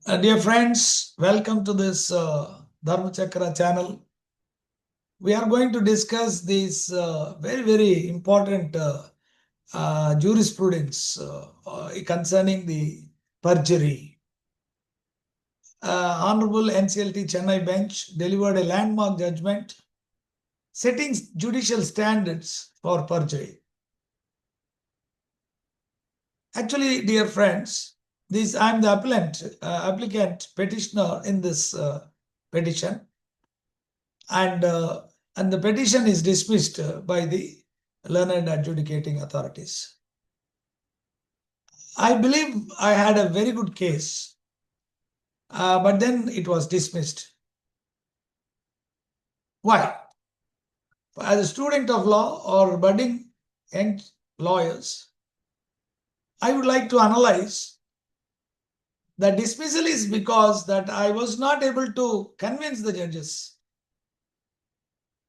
Dear friends, welcome to this Dharma Chakra channel. We are going to discuss this very important jurisprudence concerning the perjury. Honorable Nclt Chennai bench delivered a landmark judgment setting judicial standards for perjury. Actually, dear friends, I am the applicant petitioner in this petition. And the petition is dismissed by the learned adjudicating authorities. I believe I had a very good case, but then it was dismissed. Why? As a student of law or budding young lawyers, I would like to analyze the dismissal is because that I was not able to convince the judges.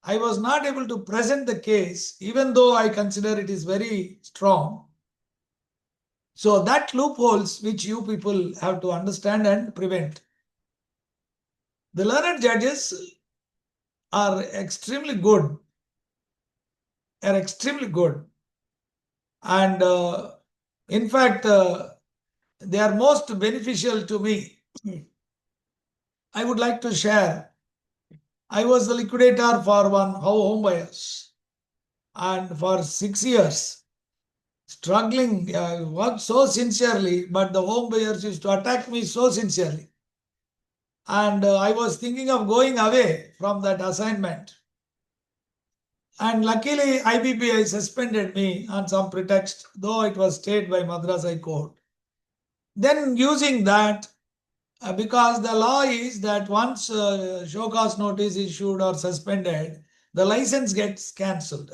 I was not able to present the case, even though I consider it is very strong. So that loopholes which you people have to understand and prevent. The learned judges are extremely good, And in fact, they are most beneficial to me. I would like to share. I was the liquidator for one home buyers, and for 6 years, struggling, worked so sincerely, but the home buyers used to attack me so sincerely. And I was thinking of going away from that assignment. And luckily, IBPI suspended me on some pretext, though it was stayed by Madras High Court. Then using that, because the law is that once show cause notice issued or suspended, the license gets cancelled.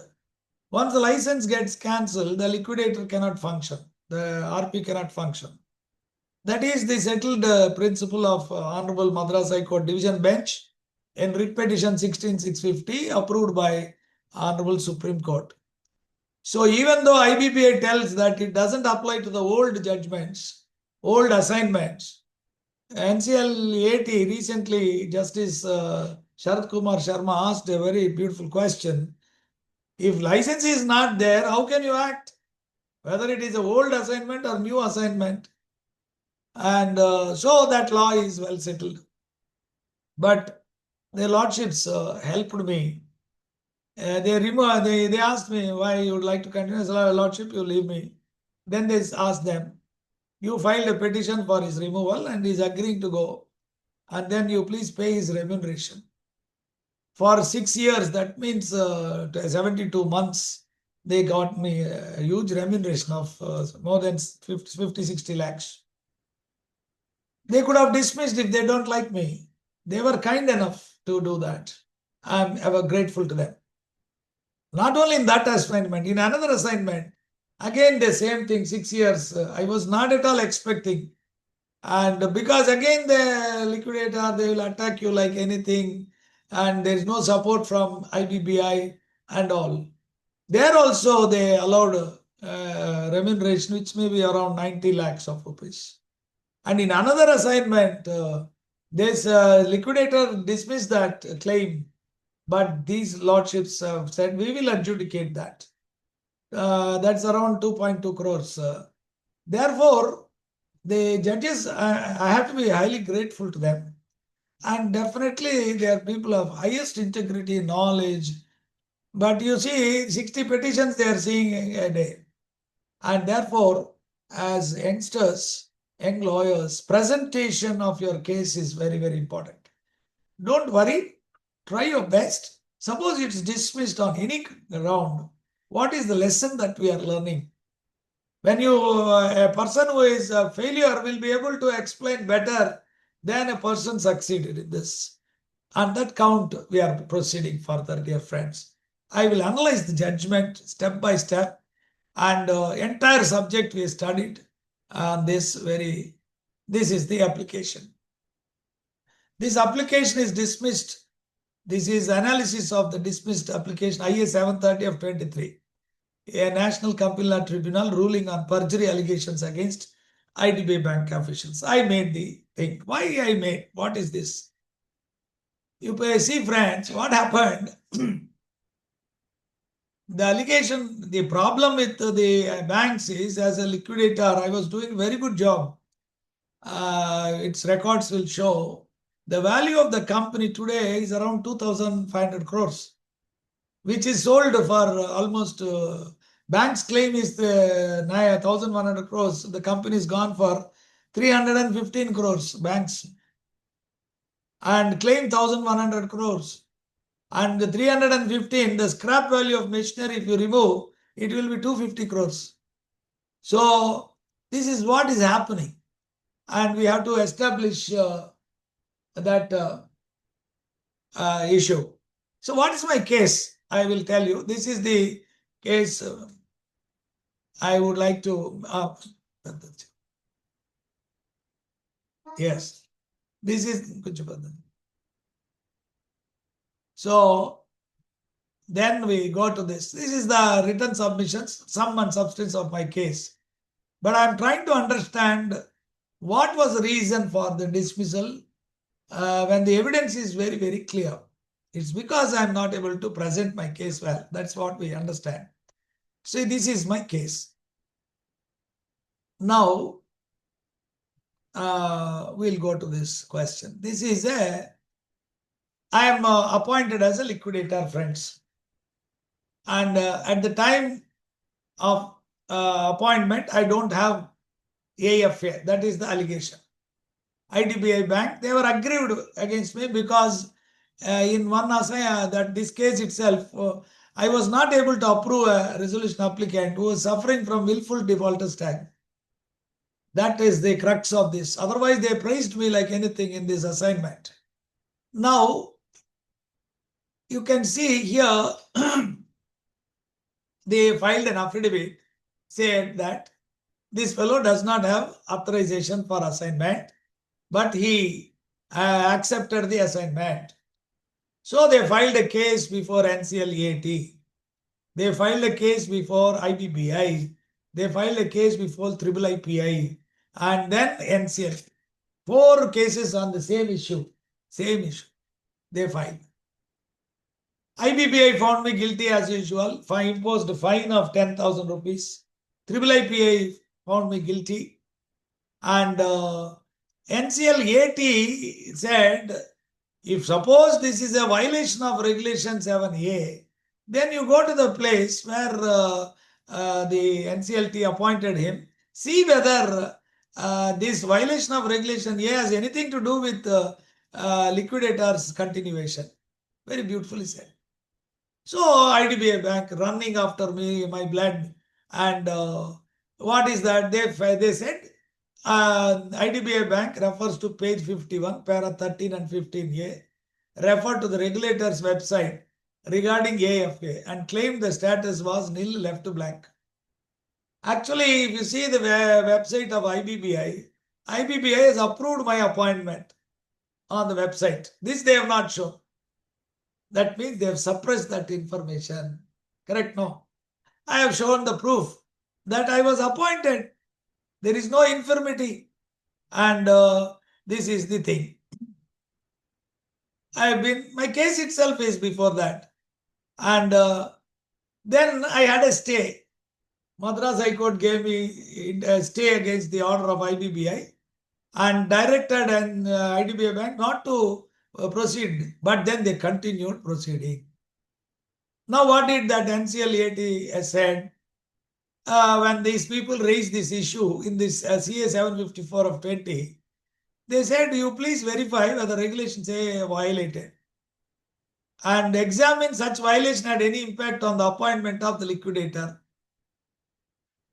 Once the license gets cancelled, the liquidator cannot function. The RP cannot function. That is the settled principle of Honorable Madras High Court Division Bench in Writ Petition 16650 approved by Honorable Supreme Court. So even though IBPI tells that it doesn't apply to the old judgments, old assignments, Nclt recently, Justice Sharad Kumar Sharma asked a very beautiful question. If license is not there, how can you act? Whether it is an old assignment or new assignment. And so that law is well settled. But the lordships helped me. They asked me why you would like to continue as a lordship, you leave me. Then they asked them, you filed a petition for his removal and he is agreeing to go. And then you please pay his remuneration. For 6 years, that means 72 months, they got me a huge remuneration of more than 50, 60 lakhs. They could have dismissed if they don't like me. They were kind enough to do that. I'm ever grateful to them. Not only in that assignment, in another assignment, again the same thing, 6 years. I was not at all expecting. And because again the liquidator, they will attack you like anything. And there is no support from IBPI and all. There also they allowed remuneration, which may be around 90 lakhs of rupees. And in another assignment, this liquidator dismissed that claim, but these lordships have said we will adjudicate that. That's around 2.2 crores. Therefore, the judges, I have to be highly grateful to them. And definitely they are people of highest integrity, knowledge. But you see, 60 petitions they are seeing a day. And therefore, as youngsters, young lawyers, presentation of your case is very important. Don't worry, try your best. Suppose it's dismissed on any ground. What is the lesson that we are learning? When a person who is a failure will be able to explain better than a person succeeded in this. On that count, we are proceeding further, dear friends. I will analyze the judgment step by step, and entire subject we studied. This is the application. This application is dismissed. This is analysis of the dismissed application IA 730 of 23. A National Company Law Tribunal ruling on perjury allegations against IDBI Bank officials. I made the thing. Why I made? What is this? You see, friends, what happened? The allegation, the problem with the banks is, as a liquidator, I was doing a very good job. Its records will show the value of the company today is around 2,500 crores, which is sold for almost, bank's claim is 1,100 crores. The company is gone for 315 crores, banks, and claim 1,100 crores. And the 315, the scrap value of machinery, if you remove, it will be 250 crores. So this is what is happening. And we have to establish that issue. So what is my case? I will tell you. This is the case I would like to... yes. This is... So then we go to this. This is the written submissions, sum and substance of my case. But I'm trying to understand what was the reason for the dismissal when the evidence is very, very clear. It's because I'm not able to present my case well. That's what we understand. So this is my case. Now, we'll go to this question. This is I am appointed as a liquidator, friends. And at the time of appointment, I don't have AFA. That is the allegation. IDBI Bank, they were aggrieved against me because in one that this case itself, I was not able to approve a resolution applicant who was suffering from willful defaulter's tag. That is the crux of this. Otherwise, they praised me like anything in this assignment. Now, you can see here, they filed an affidavit saying that this fellow does not have authorization for assignment, but he accepted the assignment. So they filed a case before Nclt. They filed a case before IBBI. They filed a case before IIIPI. And then Nclt. 4 cases on the same issue. Same issue. They filed. IBBI found me guilty as usual. Imposed a fine of 10,000 rupees. IIIPI found me guilty. And Nclt said, if suppose this is a violation of Regulation 7A, then you go to the place where the Nclt appointed him, see whether this violation of Regulation A has anything to do with liquidator's continuation. Very beautifully said. So IDBI Bank running after me, my blood, and what is that? They said IDBI Bank refers to page 51, para 13 and 15A, refer to the regulator's website regarding AFA and claimed the status was nil, left blank. Actually, if you see the website of IBBI, IBBI has approved my appointment on the website. This they have not shown. That means they have suppressed that information. Correct? No. I have shown the proof that I was appointed. There is no infirmity. And this is the thing. My case itself is before that. And then I had a stay. Madras High Court gave me a stay against the order of IBBI and directed an IDBI Bank not to proceed. But then they continued proceeding. Now what did that Nclt said? When these people raised this issue in this CA 754 of 20, they said, you please verify whether regulations say violated and examine such violation had any impact on the appointment of the liquidator.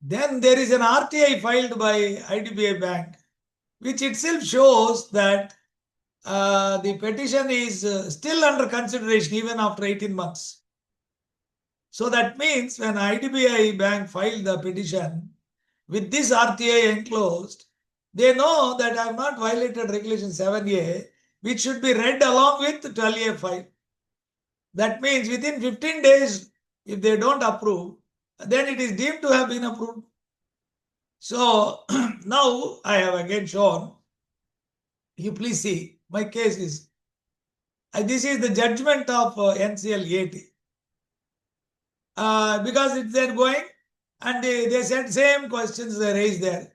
Then there is an RTI filed by IDBI Bank, which itself shows that the petition is still under consideration even after 18 months. So that means when IDBI Bank filed the petition with this RTI enclosed, they know that I have not violated Regulation 7A, which should be read along with 12A5. That means within 15 days, if they don't approve, then it is deemed to have been approved. So now I have again shown, you please see, my case is, this is the judgment of Nclt. Because it's there going, and they said same questions they raised there.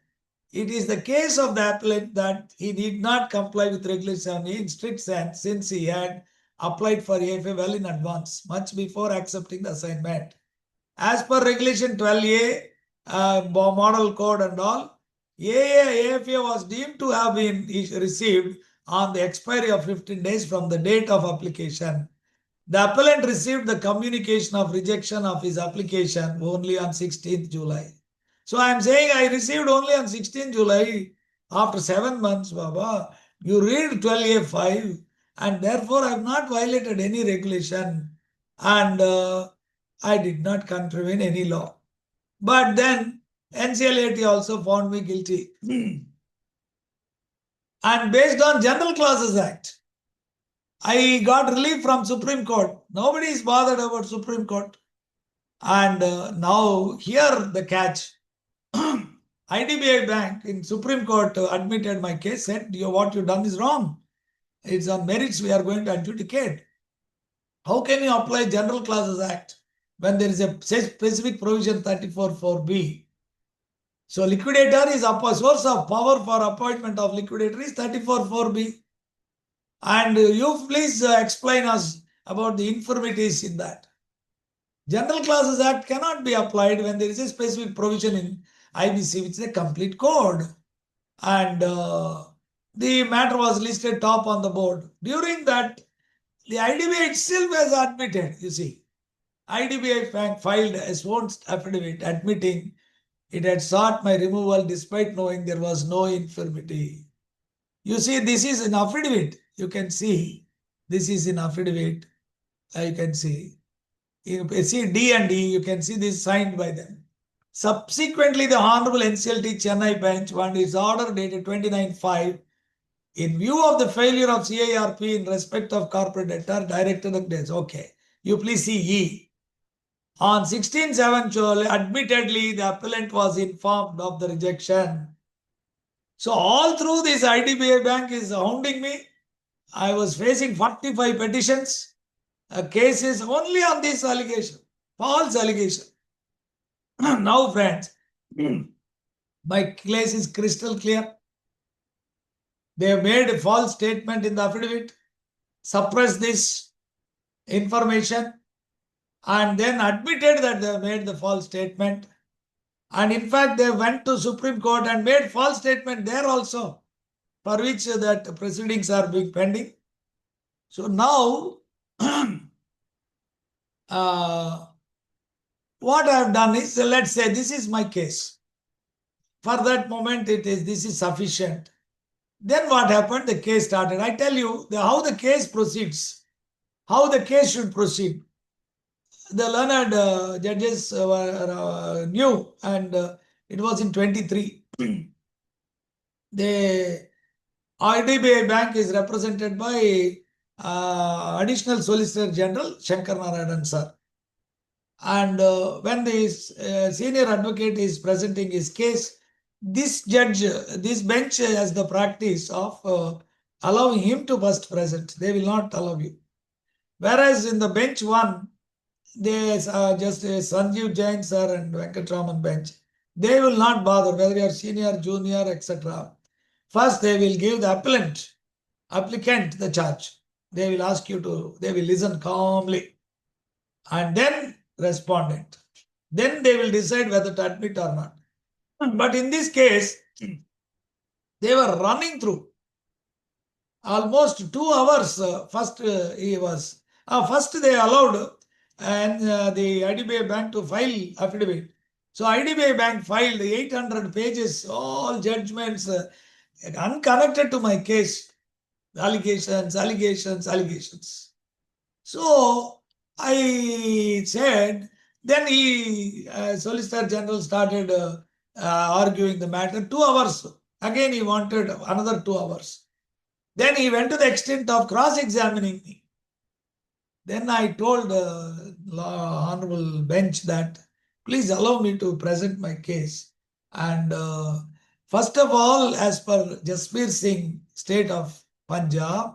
It is the case of the applicant that he did not comply with regulation in strict sense, since he had applied for AFA well in advance, much before accepting the assignment. As per regulation 12A, model code and all, AFA was deemed to have been received on the expiry of 15 days from the date of application. The appellant received the communication of rejection of his application only on 16th July. So I am saying I received only on 16th July after 7 months, Baba. You read 12A5, and therefore I have not violated any regulation, and I did not contravene any law. But then Nclt also found me guilty. And based on General Clauses Act, I got relief from Supreme Court. Nobody is bothered about Supreme Court. And now here the catch. IDBI Bank in Supreme Court admitted my case, said what you done is wrong. It's on merits we are going to adjudicate. How can you apply General Clauses Act when there is a specific provision 34(4)(b)? So liquidator is a source of power for appointment of liquidator is 34(4)(b). And you please explain us about the infirmities in that. General Clauses Act cannot be applied when there is a specific provision in IBC, which is a complete code. And the matter was listed top on the board. During that, the IDBI itself has admitted, you see. IDBI Bank filed a sworn affidavit admitting it had sought my removal despite knowing there was no infirmity. You see, this is an affidavit. You can see, this is an affidavit. You can see. You see D and D, you can see this signed by them. Subsequently, the Hon'Ble Nclt Chennai bench found its order dated 29/5 in view of the failure of CIRP in respect of corporate debtor directed the days. Okay, you please see E. On 16/7, admittedly, the appellant was informed of the rejection. So all through this IDBI Bank is hounding me. I was facing 45 petitions, cases only on this allegation, false allegation. Now, friends, my case is crystal clear. They have made a false statement in the affidavit, suppressed this information, and then admitted that they have made the false statement. And in fact, they went to Supreme Court and made false statement there also, for which that proceedings are being pending. So now, what I have done is, let's say this is my case. For that moment, this is sufficient. Then what happened? The case started. I tell you how the case proceeds, how the case should proceed. The learned judges knew, and it was in 23. The IDBI Bank is represented by Additional Solicitor General Shankar Narayanan sir. And when the senior advocate is presenting his case, this bench has the practice of allowing him to first present. They will not allow you. Whereas in the bench one, they just Sanjeev Jain sir and Venkatraman bench, they will not bother whether you are senior, junior, etc. First, they will give the applicant the charge. They will ask you to, they will listen calmly. And then respondent. Then they will decide whether to admit or not. But in this case, they were running through almost 2 hours. First they allowed and the IDBI Bank to file affidavit. So IDBI Bank filed 800 pages, all judgments unconnected to my case. Allegations. So I said, then Solicitor General started arguing the matter. 2 hours. Again, he wanted another 2 hours. Then he went to the extent of cross-examining me. Then I told the Honorable Bench that, please allow me to present my case. And first of all, as per Jasbir Singh, state of Punjab,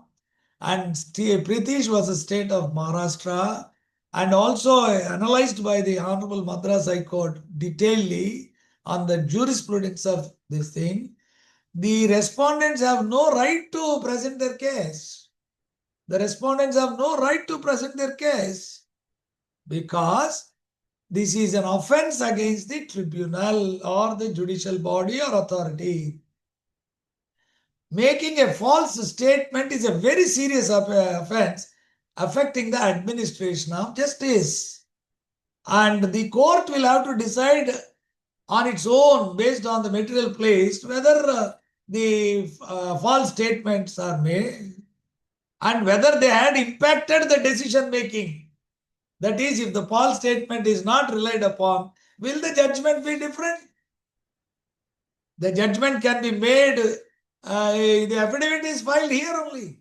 and Pritish was a state of Maharashtra, and also analyzed by the Honorable Madras High Court detailedly on the jurisprudence of this thing, the respondents have no right to present their case. The respondents have no right to present their case because this is an offense against the tribunal or the judicial body or authority. Making a false statement is a very serious offense affecting the administration of justice. And the court will have to decide on its own, based on the material placed, whether the false statements are made and whether they had impacted the decision making. That is, if the false statement is not relied upon, will the judgment be different? The judgment can be made, the affidavit is filed here only.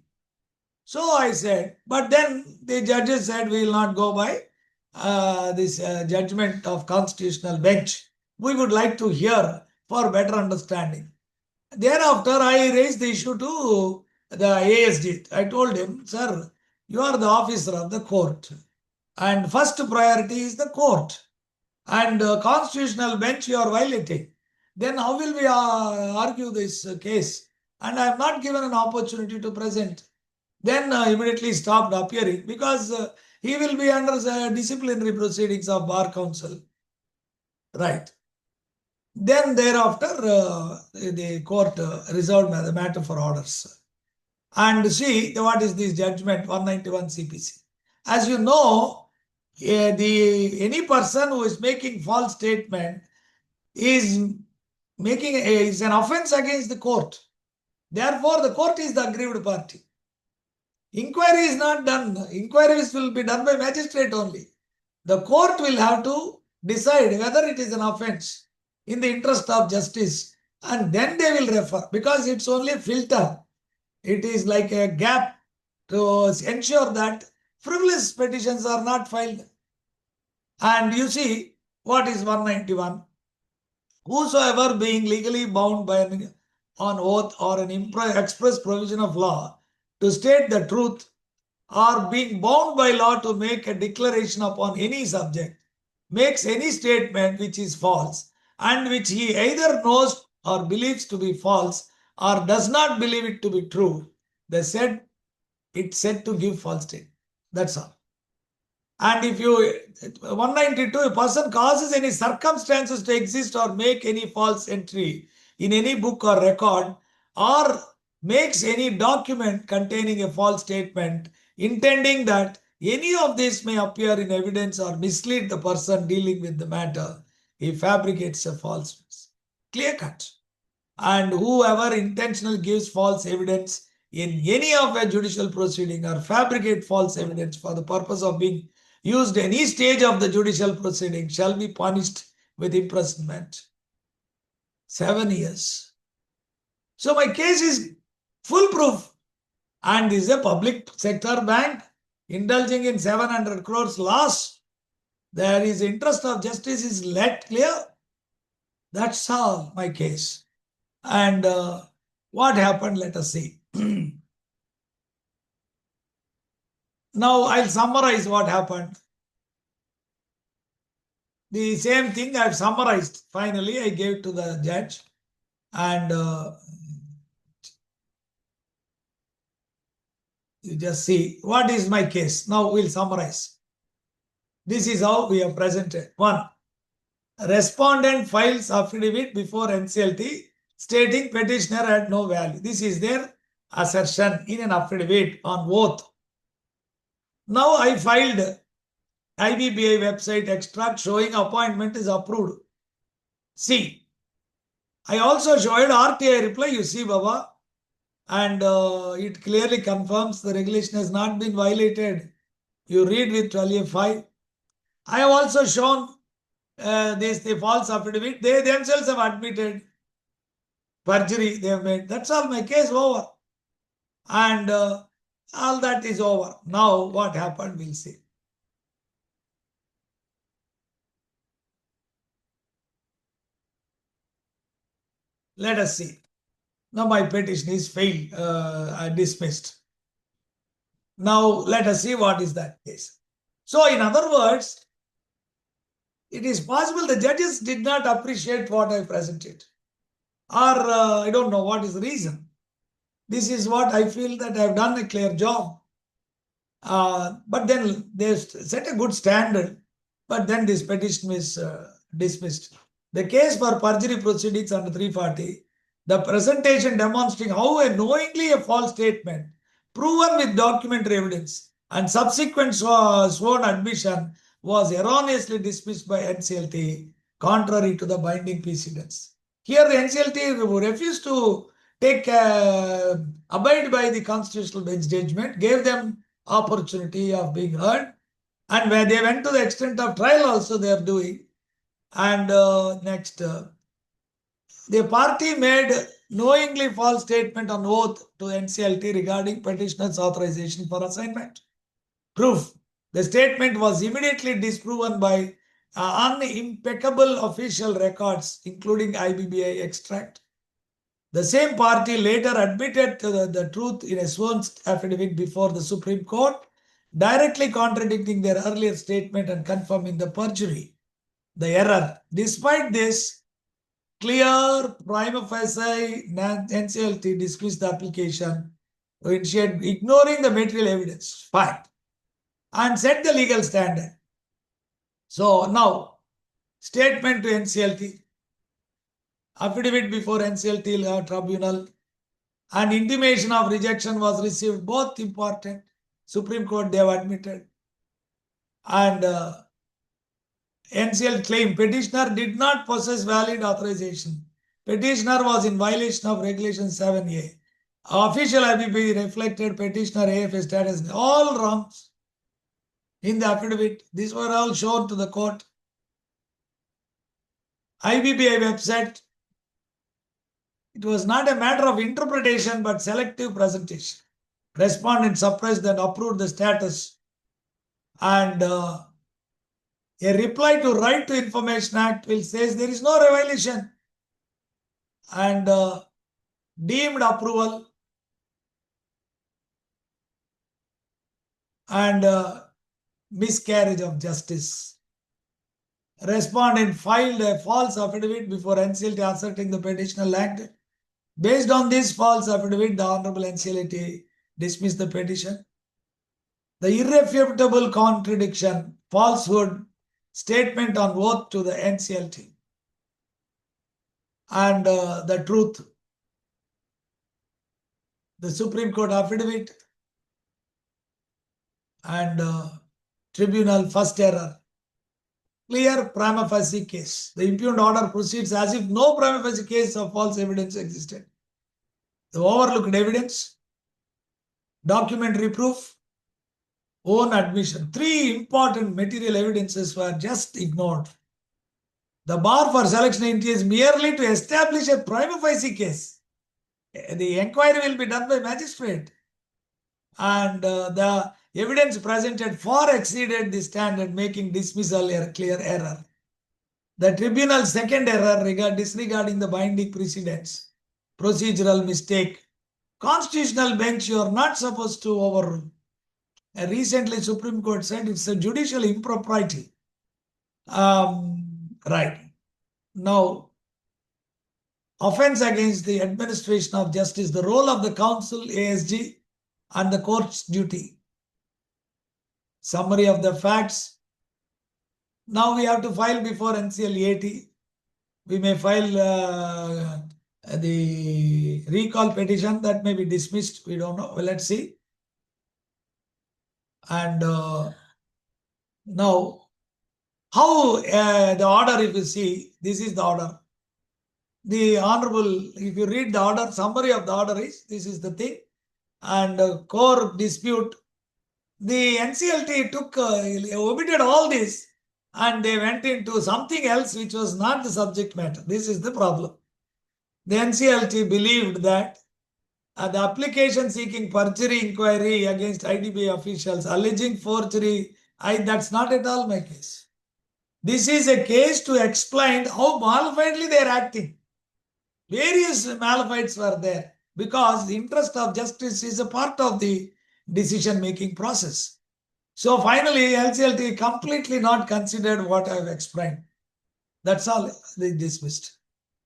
So I said, but then the judges said we will not go by this judgment of constitutional bench. We would like to hear for better understanding. Thereafter, I raised the issue to the ASG. I told him, sir, you are the officer of the court, and first priority is the court, and constitutional bench you are violating. Then how will we argue this case? And I have not given an opportunity to present. Then immediately stopped appearing because he will be under disciplinary proceedings of Bar Council. Right. Then thereafter, the court reserved the matter for orders. And see, what is this judgment 191 CPC? As you know, any person who is making false statement is an offense against the court. Therefore, the court is the aggrieved party. Inquiry is not done. Inquiries will be done by magistrate only. The court will have to decide whether it is an offense in the interest of justice, and then they will refer, because it's only a filter. It is like a gap to ensure that frivolous petitions are not filed. And you see, what is 191? Whosoever being legally bound by on oath or an express provision of law to state the truth, or being bound by law to make a declaration upon any subject, makes any statement which is false and which he either knows or believes to be false or does not believe it to be true, it's said to give false statement. That's all. And if you 192, a person causes any circumstances to exist or make any false entry in any book or record, or makes any document containing a false statement, intending that any of this may appear in evidence or mislead the person dealing with the matter, he fabricates a false, clear cut. And whoever intentionally gives false evidence in any of a judicial proceeding or fabricate false evidence for the purpose of being used any stage of the judicial proceeding shall be punished with imprisonment 7 years. So my case is foolproof, and this is a public sector bank indulging in 700 crores loss. There is interest of justice is let clear. That's all my case. And what happened, let us see. Now I'll summarize what happened. The same thing I've summarized. Finally, I gave to the judge, and you just see what is my case. Now we'll summarize. This is how we have presented. 1. Respondent files affidavit before Nclt stating petitioner had no value. This is their assertion in an affidavit on oath. Now I filed IBBI website extract showing appointment is approved. See, I also showed RTI reply, you see, Baba, and it clearly confirms the regulation has not been violated. You read with 12A5. I have also shown the false affidavit. They themselves have admitted perjury they have made. That's all, my case over. And all that is over. Now what happened, we'll see. Let us see. Now my petition is failed, dismissed. Now let us see what is that case. So in other words, it is possible the judges did not appreciate what I presented, or I don't know what is the reason. This is what I feel that I have done a clear job. But then they set a good standard, but then this petition is dismissed. The case for perjury proceedings under 340, the presentation demonstrating how knowingly a false statement proven with documentary evidence and subsequent sworn admission was erroneously dismissed by Nclt, contrary to the binding precedents. Here the Nclt refused to abide by the constitutional bench judgment, gave them opportunity of being heard, and where they went to the extent of trial also they are doing. And next, the party made knowingly false statement on oath to Nclt regarding petitioner's authorization for assignment. Proof: the statement was immediately disproven by unimpeccable official records, including IBBI extract. The same party later admitted to the truth in a sworn affidavit before the Supreme Court, directly contradicting their earlier statement and confirming the perjury, the error. Despite this, clear prima facie Nclt dismissed the application, ignoring the material evidence. Fine. And set the legal standard. So now, statement to Nclt, affidavit before Nclt tribunal, and intimation of rejection was received, both important. Supreme Court they have admitted. And Nclt claim petitioner did not possess valid authorization. Petitioner was in violation of Regulation 7A. Official IBB reflected petitioner AFA status. All wrongs in the affidavit. These were all shown to the court. IBBI website. It was not a matter of interpretation but selective presentation. Respondent suppressed and approved the status. And a reply to Right to Information Act will say there is no violation. And deemed approval. And miscarriage of justice. Respondent filed a false affidavit before Nclt asserting the petitioner lacked. Based on this false affidavit, the Honorable Nclt dismissed the petition. The irrefutable contradiction, falsehood, statement on oath to the Nclt, and the truth. The Supreme Court affidavit and tribunal first error. Clear prima facie case. The impugned order proceeds as if no prima facie case of false evidence existed. The overlooked evidence, documentary proof, own admission. Three important material evidences were just ignored. The bar for selection entry is merely to establish a prima facie case. The inquiry will be done by magistrate. And the evidence presented far exceeded the standard, making dismissal a clear error. The tribunal's second error disregarding the binding precedents, procedural mistake. Constitutional bench, you are not supposed to overrule. Recently, Supreme Court said it's a judicial impropriety. Right. Now, offense against the administration of justice, the role of the counsel, ASG, and the court's duty. Summary of the facts. Now we have to file before Nclt. We may file the recall petition that may be dismissed. We don't know. Well, let's see. And now, how the order, if you see, this is the order. The Honorable, if you read the order, summary of the order is, this is the thing. And core dispute. The Nclt took, omitted all this and they went into something else which was not the subject matter. This is the problem. The Nclt believed that the application seeking perjury inquiry against IDBI officials alleging forgery, that's not at all my case. This is a case to explain how malafidely they are acting. Various malefits were there because the interest of justice is a part of the decision-making process. So finally, NCLT completely not considered what I have explained. That's all they dismissed.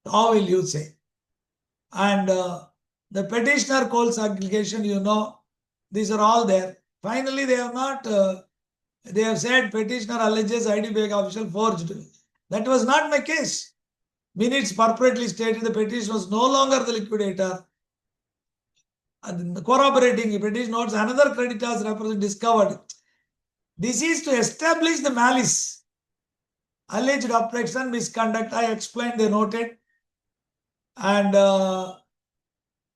How will you say? And the petitioner codes aggregation, you know, these are all there. Finally, they have not, they have said petitioner alleges IDBI official forged. That was not my case. Minutes purportedly stated the petition was no longer the liquidator. And the corroborating petition notes another creditor's representative discovered. This is to establish the malice. Alleged obstruction, misconduct, I explained, they noted. And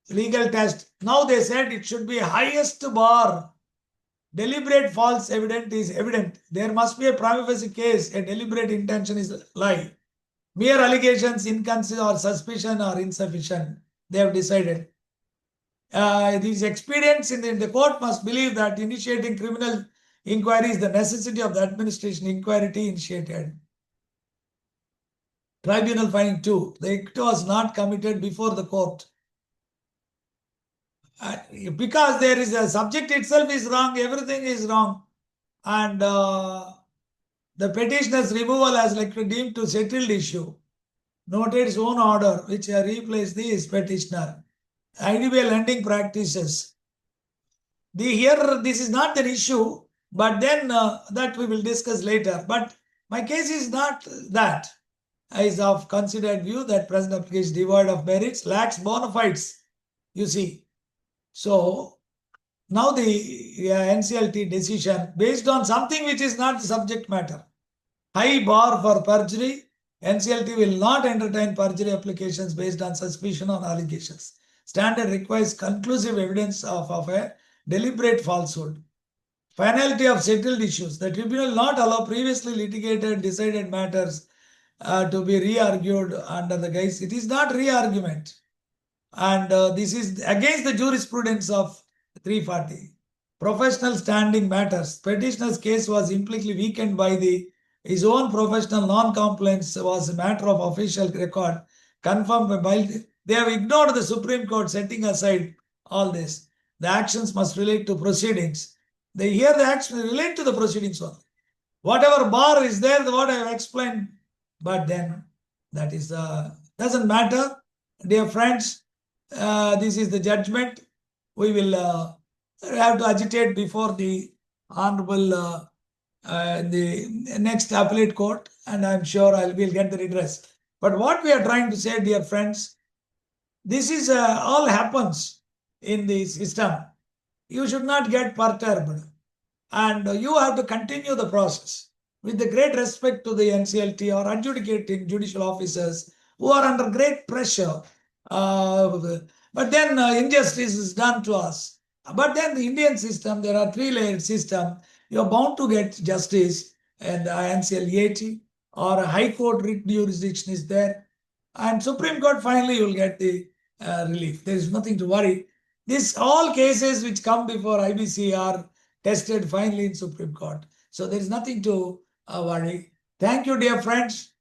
legal test. Now they said it should be highest bar. Deliberate false evidence is evident. There must be a prima facie case. A deliberate intention is a lie. Mere allegations, inconsistent or suspicion are insufficient. They have decided. These expedients in the court must believe that initiating criminal inquiry is the necessity of the administration inquiry initiated. Tribunal finding 2. The act was not committed before the court. Because there is a subject itself is wrong, everything is wrong. And the petitioner's removal as deemed to settled issue. Noted its own order, which replaced this petitioner. IDBI lending practices. Here, this is not an issue, but then that we will discuss later. But my case is not that. Is of considered view that present application is devoid of merits, lacks bona fides. You see. So, now the NCLT decision based on something which is not the subject matter. High bar for perjury. NCLT will not entertain perjury applications based on suspicion or allegations. Standard requires conclusive evidence of a deliberate falsehood. Finality of settled issues. The tribunal will not allow previously litigated, decided matters to be re-argued under the guise. It is not re-argument. And this is against the jurisprudence of 340. Professional standing matters. Petitioner's case was implicitly weakened by his own professional non-compliance was a matter of official record confirmed by. They have ignored the Supreme Court setting aside all this. The actions must relate to proceedings. Here the actions relate to the proceedings only. Whatever bar is there, what I have explained, but then that is doesn't matter. Dear friends, this is the judgment. We will have to agitate before the Honorable the next appellate court, and I'm sure we'll get the redress. But what we are trying to say, dear friends, this is all happens in the system. You should not get perturbed, and you have to continue the process with the great respect to the NCLT or adjudicating judicial officers who are under great pressure. But then injustice is done to us. But then the Indian system, there are 3-layered system. You are bound to get justice, and Nclt or a High Court writ jurisdiction is there, and Supreme Court finally you will get the relief. There is nothing to worry. These all cases which come before IBC are tested finally in Supreme Court. So there is nothing to worry. Thank you, dear friends.